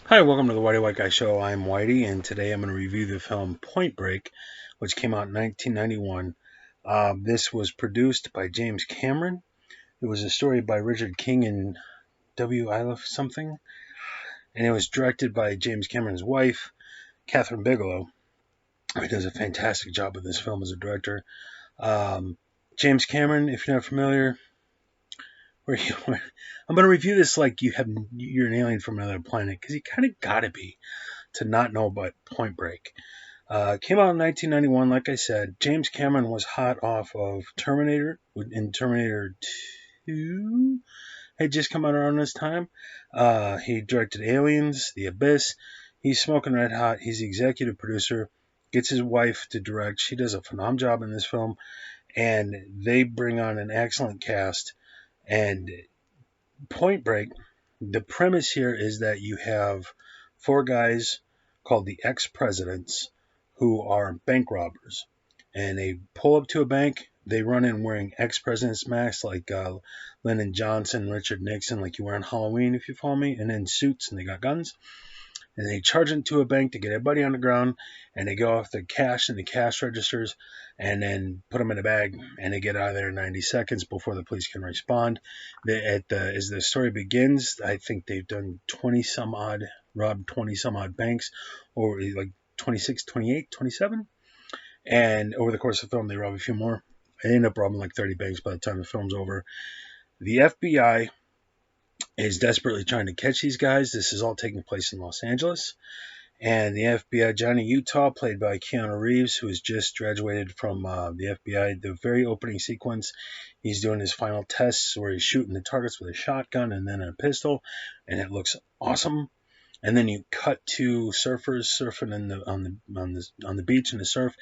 Hi, welcome to the Whitey White Guy Show. I'm Whitey, and today I'm going to review the film Point Break, which came out in 1991. This was produced by James Cameron. It was a story by Richard King and W. Iliff something, and it was directed by James Cameron's wife, Catherine Bigelow, who does a fantastic job with this film as a director. Um, James Cameron, if you're not familiar, I'm going to review this like you're an alien from another planet, because you kind of got to be to not know about Point Break. Came out in 1991, like I said. James Cameron was hot off of Terminator, in Terminator 2 had just come out around this time. He directed Aliens, The Abyss. He's smoking red hot. He's the executive producer. Gets his wife to direct. She does a phenomenal job in this film, and they bring on an excellent cast. And Point Break, the premise here is that you have four guys called the ex-presidents who are bank robbers. And they pull up to a bank. They run in wearing ex-presidents masks like Lyndon Johnson, Richard Nixon, like you wear on Halloween, if you follow me, and then suits, and they got guns. And they charge into a bank to get everybody on the ground, and they go off the cash and the cash registers, and then put them in a bag, and they get out of there in 90 seconds before the police can respond. As the story begins, I think they've done 20 some odd, robbed 20 some odd banks, or like 26, 28, 27. And over the course of the film, they rob a few more. They end up robbing like 30 banks by the time the film's over. The FBI is desperately trying to catch these guys. This is all taking place in Los Angeles. And the FBI, Johnny Utah, played by Keanu Reeves, who has just graduated from the FBI. The very opening sequence, he's doing his final tests where he's shooting the targets with a shotgun and then a pistol, and it looks awesome. And then you cut to surfers surfing on the beach in the surf,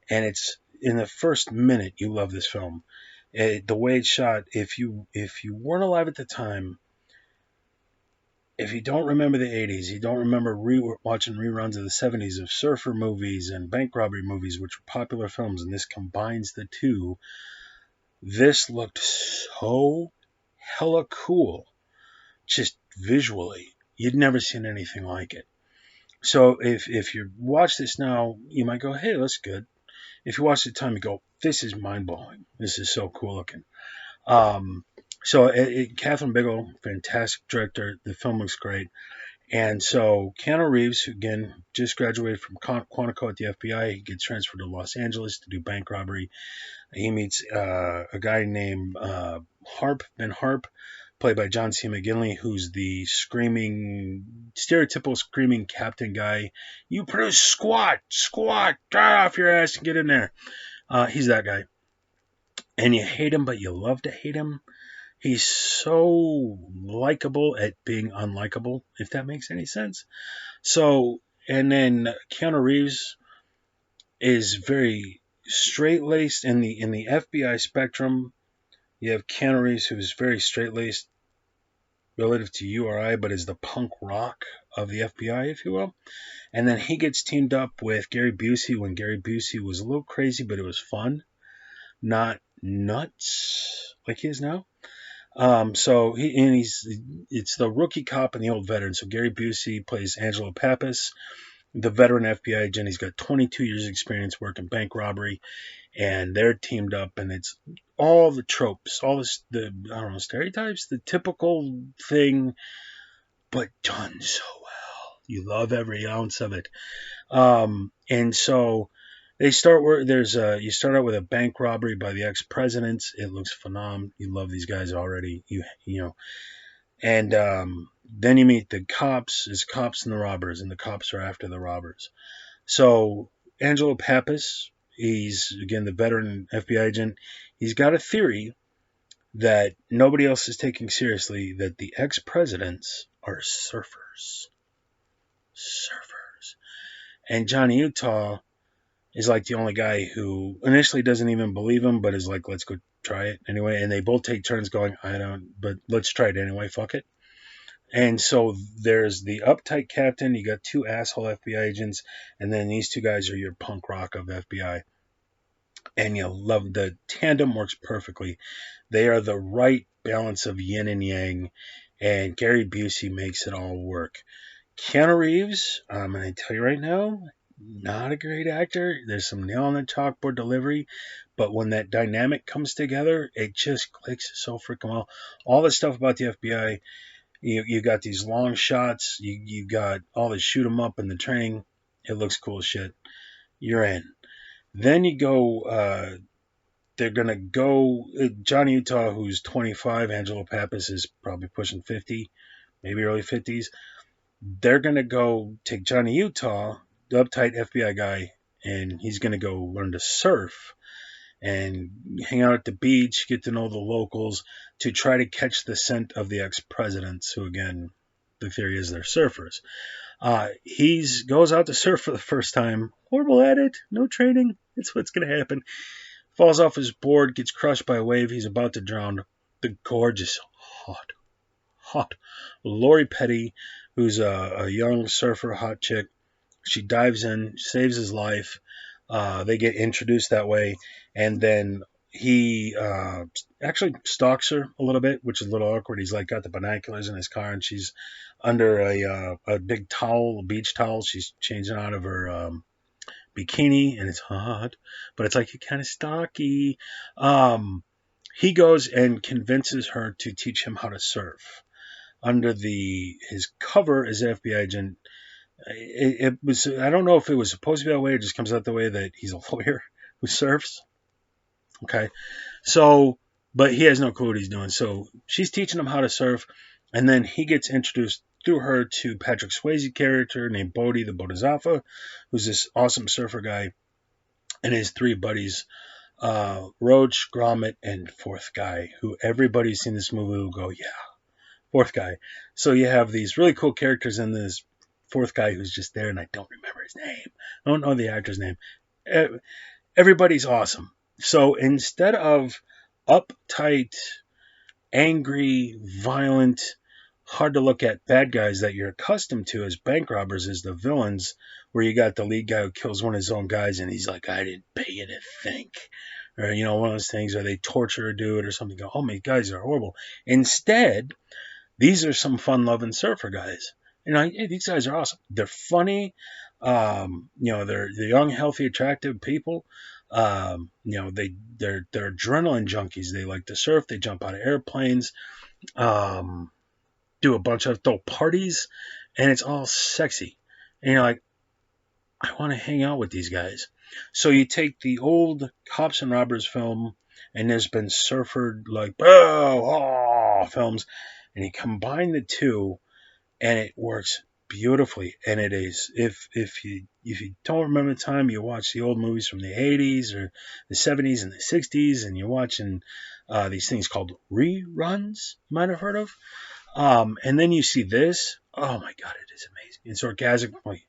and it's in the first minute you love this film. The way it's shot, if you weren't alive at the time, if you don't remember the 80s, you don't remember watching reruns of the 70s of surfer movies and bank robbery movies, which were popular films, and this combines the two, this looked so hella cool, just visually. You'd never seen anything like it. So if you watch this now, you might go, hey, that's good. If you watch it at the time, you go, this is mind-blowing. This is so cool looking. Catherine Bigelow, fantastic director. The film looks great. And so Keanu Reeves, who again just graduated from Quantico at the FBI, he gets transferred to Los Angeles to do bank robbery. He meets a guy named Ben Harp, played by John C. McGinley, who's the stereotypical screaming captain guy. You produce squat, get off your ass and get in there. He's that guy. And you hate him, but you love to hate him. He's so likable at being unlikable, if that makes any sense. So, and then Keanu Reeves is very straight-laced in the FBI spectrum. You have Keanu Reeves, who's very straight-laced relative to you or I, but is the punk rock of the FBI, if you will. And then he gets teamed up with Gary Busey when Gary Busey was a little crazy, but it was fun, not nuts like he is now. It's the rookie cop and the old veteran. So Gary Busey plays Angelo Pappas, the veteran FBI agent. He's got 22 years experience working bank robbery, and they're teamed up, and it's all the tropes, stereotypes, the typical thing, but done so well. You love every ounce of it. And so they start where you start out with a bank robbery by the ex-presidents. It looks phenomenal. You love these guys already. And then you meet the cops. There's cops and the robbers, and the cops are after the robbers. So Angelo Pappas, he's again the veteran FBI agent. He's got a theory that nobody else is taking seriously, that the ex-presidents are surfers. And Johnny Utah is like the only guy who initially doesn't even believe him, but is like, let's go try it anyway. And they both take turns going, but let's try it anyway, fuck it. And so there's the uptight captain, you got two asshole FBI agents, and then these two guys are your punk rock of FBI. And you love the tandem, works perfectly. They are the right balance of yin and yang, and Gary Busey makes it all work. Keanu Reeves, I'm going to tell you right now, not a great actor. There's some nail on the chalkboard delivery, but when that dynamic comes together, it just clicks so freaking well. All the stuff about the FBI, you got these long shots, you got all the shoot 'em up and the training. It looks cool as shit. You're in. Then you go. They're gonna go. Johnny Utah, who's 25, Angelo Pappas is probably pushing 50, maybe early 50s. They're gonna go take Johnny Utah, the uptight FBI guy, and he's gonna go learn to surf and hang out at the beach, get to know the locals, to try to catch the scent of the ex-presidents, who again, the theory is they're surfers. He goes out to surf for the first time, horrible at it, no training. It's what's gonna happen. Falls off his board, gets crushed by a wave. He's about to drown. The gorgeous, hot Lori Petty, who's a young surfer, hot chick. She dives in, saves his life. They get introduced that way, and then he actually stalks her a little bit, which is a little awkward. He's like got the binoculars in his car, and she's under a big towel, a beach towel. She's changing out of her bikini, and it's hot, but it's like kind of stocky. He goes and convinces her to teach him how to surf under his cover as an FBI agent. It was, I don't know if it was supposed to be that way. It just comes out the way that he's a lawyer who surfs. Okay, so but he has no clue what he's doing. So she's teaching him how to surf, and then he gets introduced through her to Patrick Swayze character named Bodie the Bodhisattva, who's this awesome surfer guy, and his three buddies, Roach, Gromit, and fourth guy, who everybody's seen this movie will go, yeah, fourth guy. So you have these really cool characters in this fourth guy who's just there, and I don't remember his name. I don't know the actor's name. Everybody's awesome. So instead of uptight, angry, violent, hard to look at bad guys that you're accustomed to as bank robbers as the villains, where you got the lead guy who kills one of his own guys and he's like, I didn't pay you to think. Or, one of those things where they torture a dude or something. Oh, my guys are horrible. Instead, these are some fun-loving surfer guys. Hey, these guys are awesome. They're funny. They're young, healthy, attractive people. They're adrenaline junkies. They like to surf. They jump out of airplanes. Do a bunch of throw parties, and it's all sexy. And you're like, I want to hang out with these guys. So you take the old cops and robbers film, and there's been surfer like films, and you combine the two, and it works beautifully. And it is, if you don't remember the time, you watch the old movies from the 80s or the 70s and the 60s, and you're watching these things called reruns, you might have heard of. And then you see this. Oh my God, it is amazing. It's orgasmically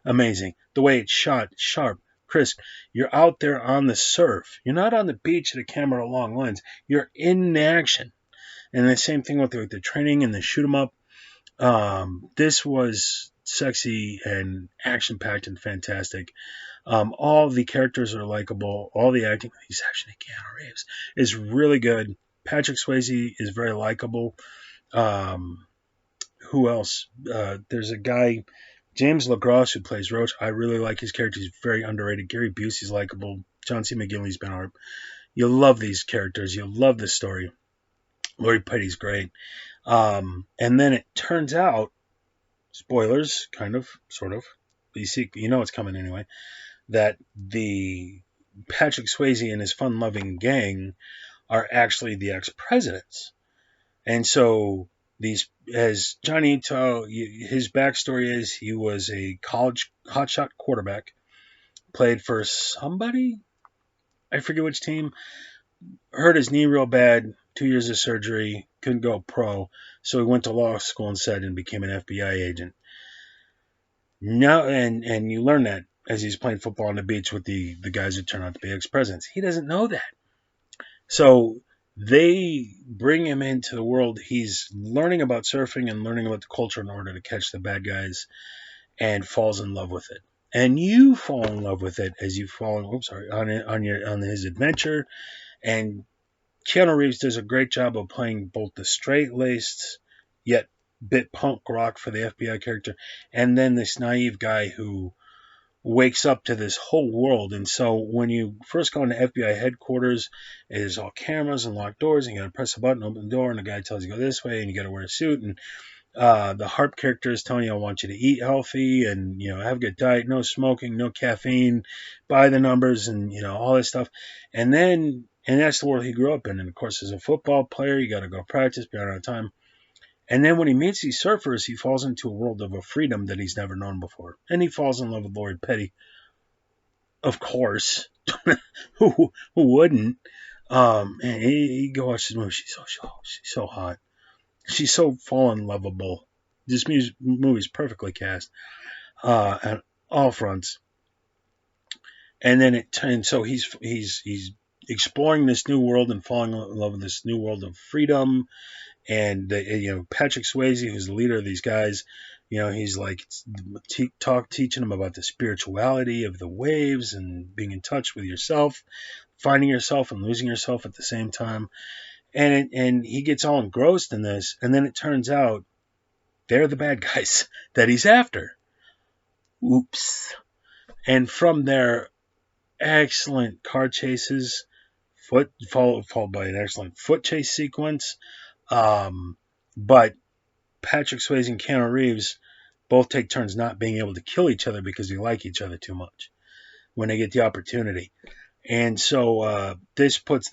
amazing. The way it's shot, sharp, crisp. You're out there on the surf. You're not on the beach at a camera at a long lens. You're in action. And the same thing with the training and the shoot 'em up. This was sexy and action-packed and fantastic. All the characters are likable. All the acting, he's actually Keanu Reeves, is really good. Patrick Swayze is very likable. Who else? There's a guy, James LaGrosse, who plays Roach. I really like his character. He's very underrated. Gary Busey's likable. John C. McGinley's been on. You love these characters. You love the story. Lori Petty's great. And then it turns out, spoilers, kind of, sort of, but you know it's coming anyway, that the Patrick Swayze and his fun-loving gang are actually the ex-presidents. And so as Johnny Utah, his backstory is he was a college hotshot quarterback, played for somebody, I forget which team, hurt his knee real bad, 2 years of surgery, couldn't go pro, so he went to law school instead and became an FBI agent. Now, and you learn that as he's playing football on the beach with the guys who turn out to be ex-presidents. He doesn't know that. So they bring him into the world. He's learning about surfing and learning about the culture in order to catch the bad guys, and falls in love with it. And you fall in love with it as you fall on his adventure. And Keanu Reeves does a great job of playing both the straight-laced yet bit punk rock for the FBI character, and then this naive guy who wakes up to this whole world. And so when you first go into FBI headquarters, there's all cameras and locked doors, and you got to press a button, open the door, and the guy tells you to go this way, and you got to wear a suit. And the harp character is telling you, I want you to eat healthy and, have a good diet, no smoking, no caffeine, buy the numbers, and, all this stuff. And that's the world he grew up in. And of course, as a football player, you got to go practice, be on time. And then when he meets these surfers, he falls into a world of a freedom that he's never known before. And he falls in love with Lori Petty, of course. who wouldn't? And you go watch this movie. She's so hot. She's so fallen lovable. This movie's perfectly cast on all fronts. And then so he's exploring this new world and falling in love with this new world of freedom. And Patrick Swayze, who's the leader of these guys, he's like teaching them about the spirituality of the waves and being in touch with yourself, finding yourself and losing yourself at the same time. And he gets all engrossed in this, and then it turns out they're the bad guys that he's after. Oops. And from their excellent car chases, followed by an excellent foot chase sequence. But Patrick Swayze and Keanu Reeves both take turns not being able to kill each other because they like each other too much when they get the opportunity. And so this puts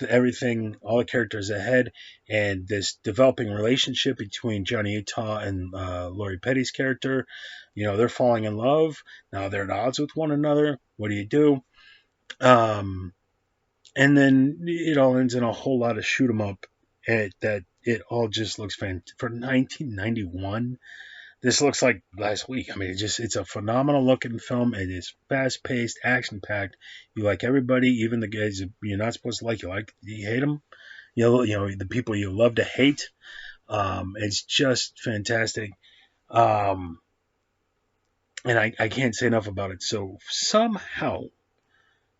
all the characters ahead, and this developing relationship between Johnny Utah and Lori Petty's character. They're falling in love. Now they're at odds with one another. What do you do? And then it all ends in a whole lot of shoot 'em up. That it all just looks fantastic. For 1991, this looks like last week. I mean, it's a phenomenal looking film. It is fast paced, action packed. You like everybody, even the guys you're not supposed to like. You hate them. The people you love to hate. It's just fantastic. And I can't say enough about it. So somehow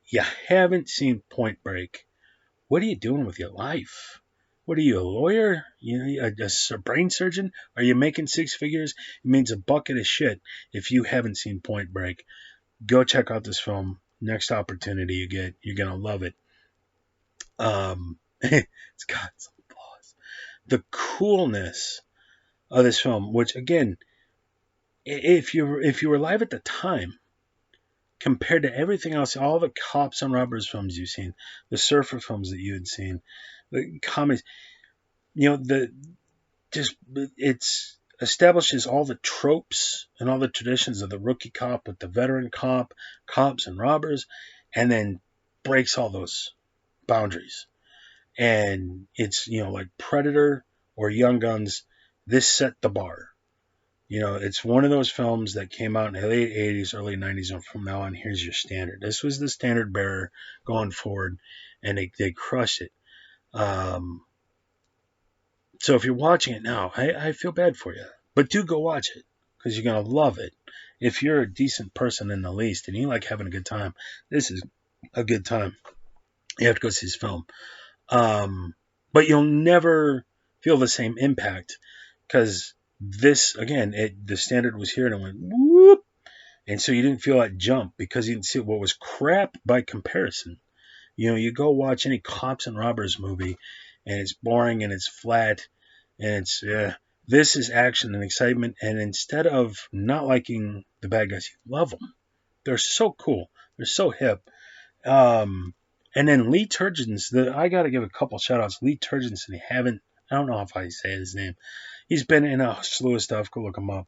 you haven't seen Point Break. What are you doing with your life? What are you, a lawyer? A brain surgeon? Are you making six figures? It means a bucket of shit if you haven't seen Point Break. Go check out this film. Next opportunity you get, you're going to love it. It's got some flaws. The coolness of this film, which again, if you were alive at the time, compared to everything else, all the cops and robbers films you've seen, the surfer films that you had seen, the comedies, it establishes all the tropes and all the traditions of the rookie cop with the veteran cop, cops and robbers, and then breaks all those boundaries. And it's, like Predator or Young Guns, this set the bar. It's one of those films that came out in the late 80s, early 90s, and from now on, here's your standard. This was the standard bearer going forward, and they crushed it. So if you're watching it now, I feel bad for you. But do go watch it, because you're going to love it. If you're a decent person in the least, and you like having a good time, this is a good time. You have to go see this film. But you'll never feel the same impact, because this, again, the standard was here and it went whoop. And so you didn't feel that jump because you didn't see what was crap by comparison. You go watch any cops and robbers movie and it's boring and it's flat and it's, this is action and excitement. And instead of not liking the bad guys, you love them. They're so cool. They're so hip. And then Lee Turgeon's, I got to give a couple shout outs. Lee Turgeon, I don't know if I say his name. He's been in a slew of stuff. Go look him up.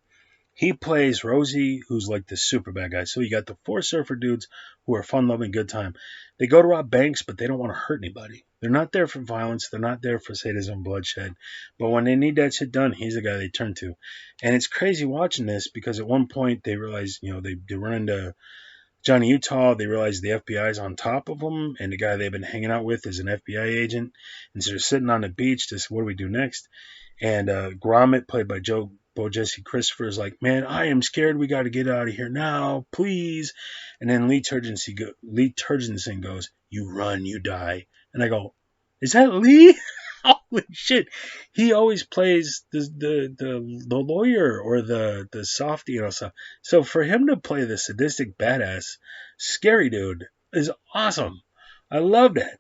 He plays Rosie, who's like the super bad guy. So you got the four surfer dudes who are fun-loving, good time. They go to rob banks, but they don't want to hurt anybody. They're not there for violence. They're not there for sadism, bloodshed. But when they need that shit done, he's the guy they turn to. And it's crazy watching this because at one point they realize, they run into Johnny Utah. They realize the FBI is on top of them, and the guy they've been hanging out with is an FBI agent. And so they're sitting on the beach, just what do we do next? And Gromit, played by Bo Jesse Christopher, is like, man, I am scared. We got to get out of here now, please. And then Lee Turgeon goes, you run, you die. And I go, is that Lee? Holy shit! He always plays the lawyer or the softy, So for him to play the sadistic badass, scary dude is awesome. I love that.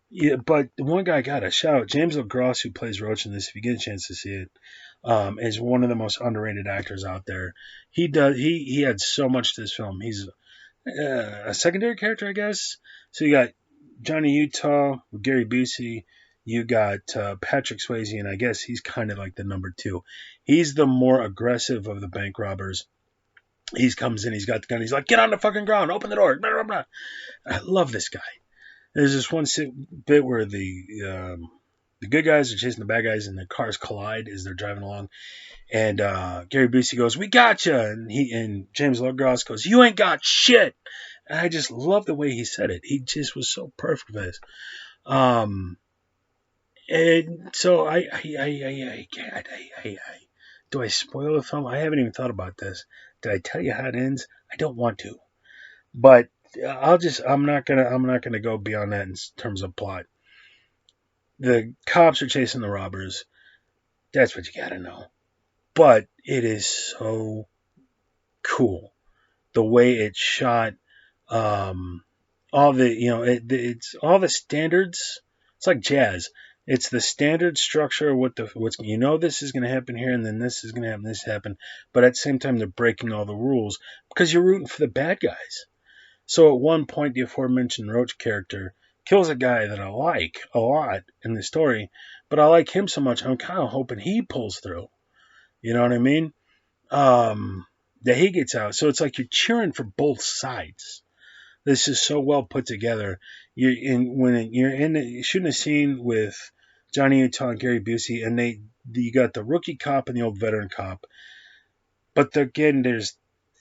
Yeah, but one guy got a shout out. James LaGrosse, who plays Roach in this, if you get a chance to see it, is one of the most underrated actors out there. He had so much to this film. He's a secondary character, I guess. So you got Johnny Utah, Gary Busey. You got Patrick Swayze, and I guess he's kind of like the number two. He's the more aggressive of the bank robbers. He comes in, he's got the gun, he's like, "Get on the fucking ground, open the door." Blah, blah, blah. I love this guy. There's this one bit where the good guys are chasing the bad guys, and the cars collide as they're driving along. And Gary Busey goes, "We got you," and James LaGrosse goes, "You ain't got shit." And I just love the way he said it. He just was so perfect for this. And so do I spoil the film? I haven't even thought about this. Did I tell you how it ends? I don't want to, but I'm not gonna go beyond that in terms of plot. The cops are chasing the robbers. That's what you gotta know. But it is so cool the way it's shot. All the it's all the standards. It's like jazz. It's the standard structure of what's this is going to happen here, and then this is going to happen, this happen. But at the same time, they're breaking all the rules because you're rooting for the bad guys. So at one point, the aforementioned Roach character kills a guy that I like a lot in the story, but I like him so much, I'm kind of hoping he pulls through. You know what I mean? That he gets out. So it's like you're cheering for both sides. This is so well put together. You're shooting a scene with Johnny Utah and Gary Busey, and you got the rookie cop and the old veteran cop. But again, there's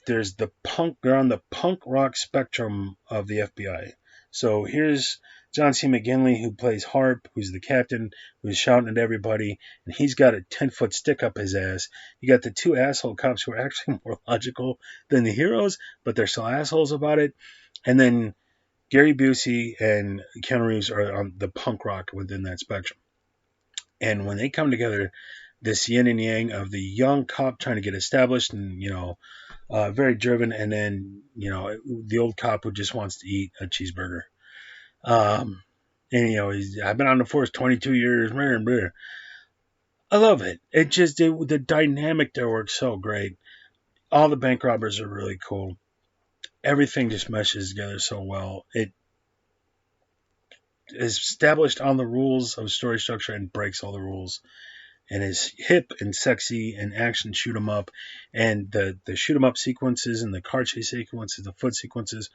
the punk. They're on the punk rock spectrum of the FBI. So here's John C. McGinley, who plays Harp, who's the captain, who's shouting at everybody, and he's got a 10-foot stick up his ass. You got the two asshole cops who are actually more logical than the heroes, but they're still assholes about it. And then Gary Busey and Keanu Reeves are on the punk rock within that spectrum. And when they come together, this yin and yang of the young cop trying to get established and, very driven, and then, the old cop who just wants to eat a cheeseburger. And, I've been on the force 22 years. I love it. The dynamic there works so great. All the bank robbers are really cool. Everything just meshes together so well. It is established on the rules of story structure and breaks all the rules, and is hip and sexy and action shoot 'em up, and the shoot 'em up sequences and the car chase sequences, the foot sequences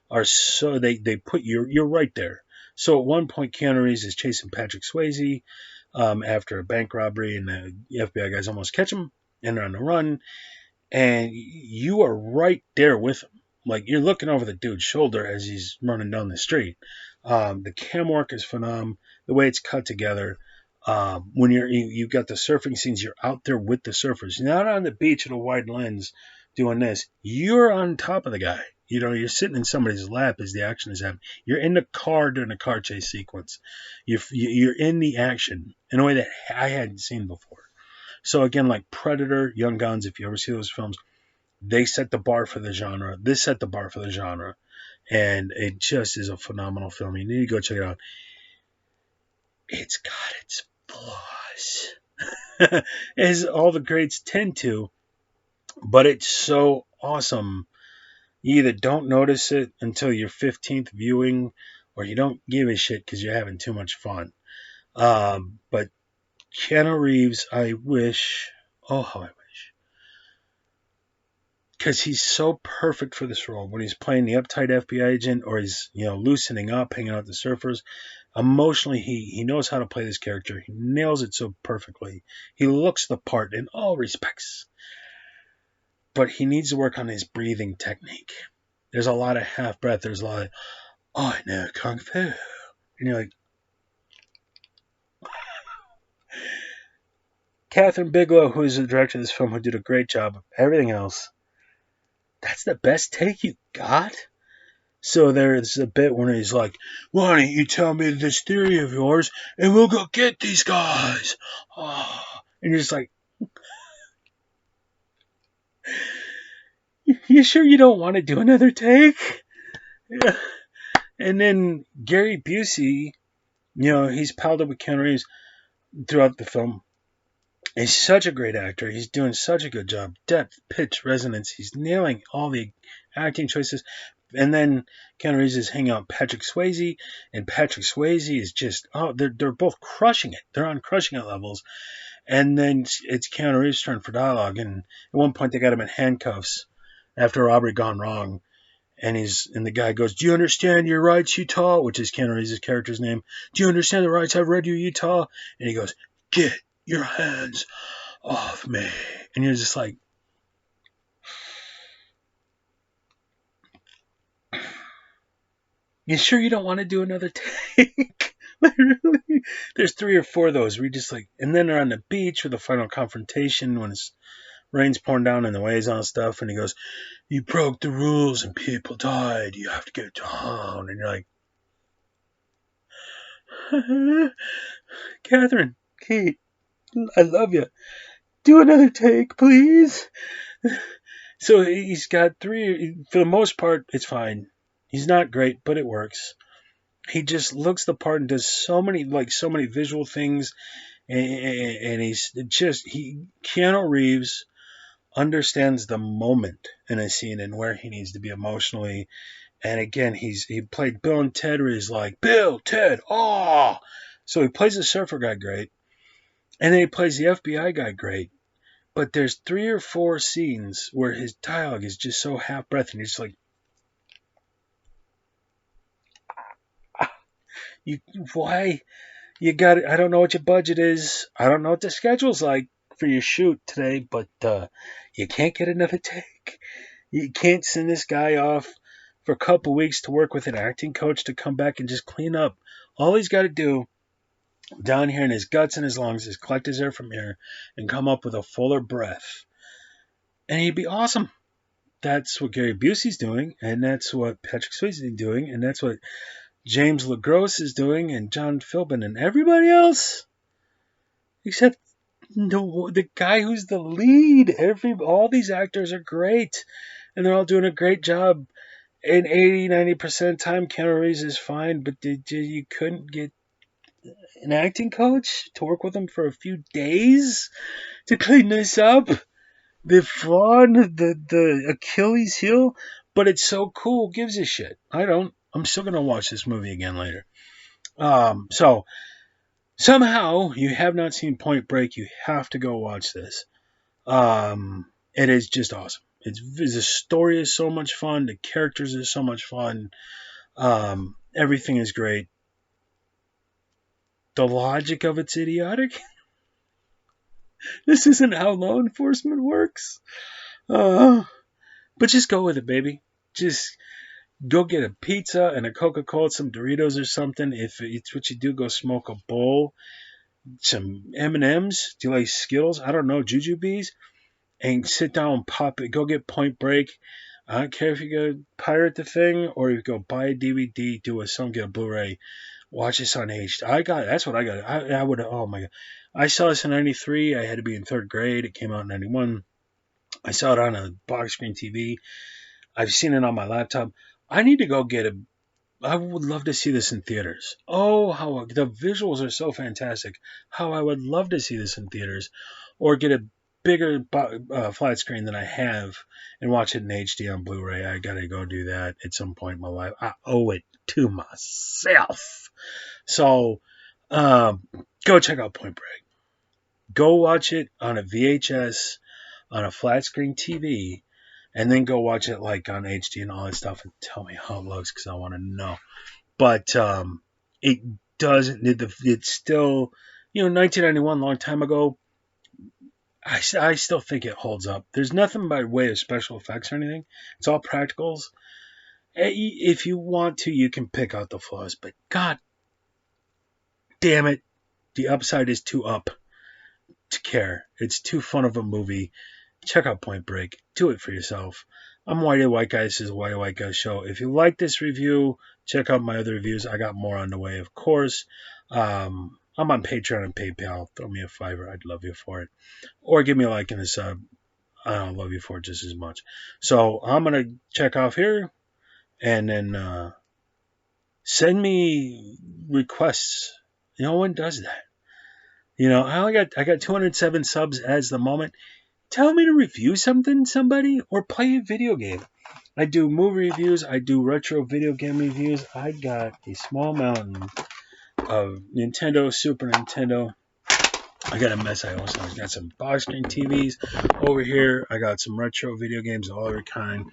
are so they put you're right there. So at one point, Keanu Reeves is chasing Patrick Swayze after a bank robbery, and the FBI guys almost catch him, and they're on the run, and you are right there with him. Like, you're looking over the dude's shoulder as he's running down the street. The cam work is phenomenal. The way it's cut together. When you've got the surfing scenes, you're out there with the surfers. You're not on the beach at a wide lens doing this. You're on top of the guy. You're sitting in somebody's lap as the action is happening. You're in the car during a car chase sequence. You're in the action in a way that I hadn't seen before. So again, like Predator, Young Guns, if you ever see those films, they set the bar for the genre. This set the bar for the genre. And it just is a phenomenal film. You need to go check it out. It's got its flaws, as all the greats tend to, but it's so awesome. You either don't notice it until your 15th viewing, or you don't give a shit because you're having too much fun. But Keanu Reeves, I wish, oh, how I wish, because he's so perfect for this role. When he's playing the uptight FBI agent, or he's loosening up, hanging out with the surfers, emotionally he knows how to play this character. He nails it so perfectly. He looks the part in all respects, but he needs to work on his breathing technique. There's a lot of half breath. There's a lot of, "Oh, I know kung fu," and you're like, Catherine Bigelow, who is the director of this film, who did a great job of everything else. That's the best take you got? So there's a bit when he's like, why don't you tell me this theory of yours and we'll go get these guys? Oh. And you're just like, you sure you don't want to do another take? Yeah. And then Gary Busey, he's palled up with Keanu Reeves throughout the film. He's such a great actor. He's doing such a good job. Depth, pitch, resonance. He's nailing all the acting choices. And then Keanu Reeves is hanging out with Patrick Swayze, and Patrick Swayze is just they're both crushing it. They're on crushing it levels. And then it's Keanu Reeves' turn for dialogue. And at one point they got him in handcuffs after a robbery gone wrong. And the guy goes, "Do you understand your rights, Utah?" Which is Keanu Reeves' character's name. "Do you understand the rights I've read you, Utah?" And he goes, "Get your hands off me." And you're just like, you sure you don't want to do another take? Literally, there's 3 or 4 of those where you just like, and then they're on the beach with the final confrontation when it's rain's pouring down and the waves on stuff, and he goes, "You broke the rules and people died. You have to get down." And you're like, Catherine, Kate, I love you. Do another take, please. So he's got 3. For the most part, it's fine. He's not great, but it works. He just looks the part and does so many visual things, and Keanu Reeves understands the moment in a scene and where he needs to be emotionally. And again, he played Bill and Ted, where he's like, "Bill, Ted, oh!" So he plays the surfer guy great, and then he plays the FBI guy great. But there's 3 or 4 scenes where his dialogue is just so half breath, and you're just like, you why you got it? I don't know what your budget is. I don't know what the schedule's like for your shoot today, but you can't get another take. You can't send this guy off for a couple weeks to work with an acting coach to come back and just clean up. All he's got to do down here in his guts and his lungs is collect his air from here and come up with a fuller breath. And he'd be awesome. That's what Gary Busey's doing, and that's what Patrick Swayze is doing, and that's what James LaGrosse is doing, and John Philbin, and everybody else, except the guy who's the lead. All these actors are great, and they're all doing a great job. And 80-90% of the time, Keanu Reeves is fine, but you couldn't get an acting coach to work with him for a few days to clean this up? The flaw, the Achilles heel, but it's so cool. Gives a shit. I don't. I'm still gonna watch this movie again later. So somehow you have not seen Point Break, you have to go watch this. It is just awesome. The story is so much fun. The characters are so much fun. Everything is great. The logic of it's idiotic. This isn't how law enforcement works. But just go with it, baby. Just go get a pizza and a Coca-Cola, some Doritos or something. If it's what you do, go smoke a bowl, some M&Ms. Do you like Skittles? I don't know, Jujubes. And sit down and pop it. Go get Point Break. I don't care if you go pirate the thing or you go buy a DVD, do a song, get a Blu-ray. Watch this on HD. That's what I got. I would. Oh my god. I saw this in '93. I had to be in 3rd grade. It came out in '91. I saw it on a box screen TV. I've seen it on my laptop. I need to go get a. I would love to see this in theaters. Oh, how the visuals are so fantastic. How I would love to see this in theaters, or get a bigger flat screen than I have and watch it in HD on Blu-ray. I gotta go do that at some point in my life. I owe it to myself. So, go check out Point Break. Go watch it on a VHS, on a flat screen TV, and then go watch it like on HD and all that stuff and tell me how it looks because I want to know. But it doesn't. It's still, 1991, long time ago. I still think it holds up. There's nothing by way of special effects or anything. It's all practicals. If you want to, you can pick out the flaws, but god damn it, the upside is too up to care. It's too fun of a movie. Check out Point Break. Do it for yourself. I'm Whitey White Guy. This is the Whitey White Guy Show. If you like this review, check out my other reviews. I got more on the way, of course. I'm on Patreon and PayPal. Throw me a $5. I'd love you for it. Or give me a like and a sub. I'll love you for it just as much. So I'm going to check off here and then send me requests. No one does that. I got 207 subs as the moment. Tell me to review somebody, or play a video game. I do movie reviews. I do retro video game reviews. I got a small mountain of Nintendo, Super Nintendo. I got a mess. I also got some box screen TVs over here. I got some retro video games of all their kind.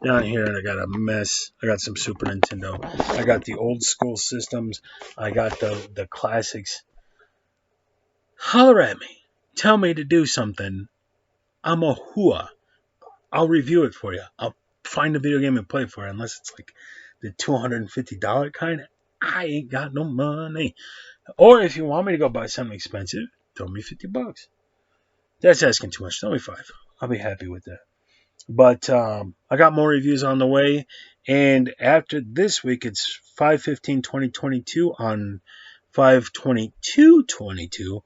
Down here, I got a mess. I got some Super Nintendo. I got the old school systems. I got the classics. Holler at me. Tell me to do something. I'm a hua. I'll review it for you. I'll find a video game and play it for you, unless it's like the $250 kind. I ain't got no money. Or if you want me to go buy something expensive, throw me $50. That's asking too much. Throw me $5. I'll be happy with that. But I got more reviews on the way. And after this week, it's 5/15/2022 on 5/22/22.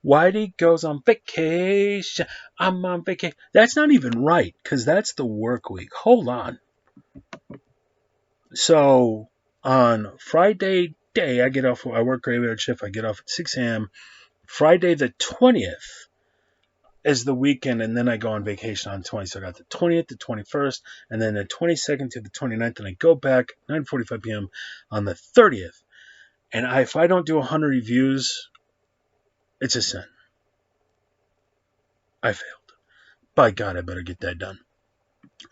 Whitey goes on vacation. I'm on vacation. That's not even right, because that's the work week. Hold on. So on Friday day, I work graveyard shift. I get off at 6 a.m. Friday the 20th is the weekend, and then I go on vacation on 20th. So I got the 20th, the 21st, and then the 22nd to the 29th, and I go back 9:45 p.m. on the 30th. And if I don't do 100 reviews, it's a sin. I failed. By God, I better get that done.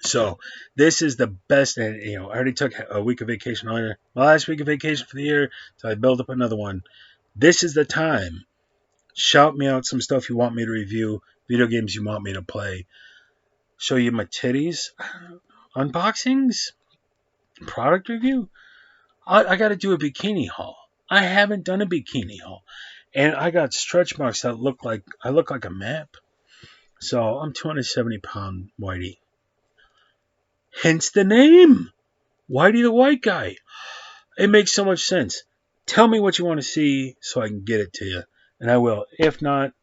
So this is the best. And I already took a week of vacation earlier. My last week of vacation for the year, so I build up another one. This is the time. Shout me out some stuff you want me to review, video games you want me to play. Show you my titties, unboxings, product review. I got to do a bikini haul. I haven't done a bikini haul. And I got stretch marks that look like a map. So I'm 270-pound Whitey. Hence the name. Whitey the White Guy. It makes so much sense. Tell me what you want to see so I can get it to you. And I will. If not,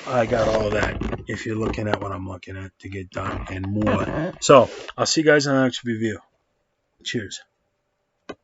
I got all of that. If you're looking at what I'm looking at to get done and more. So I'll see you guys on the next review. Cheers.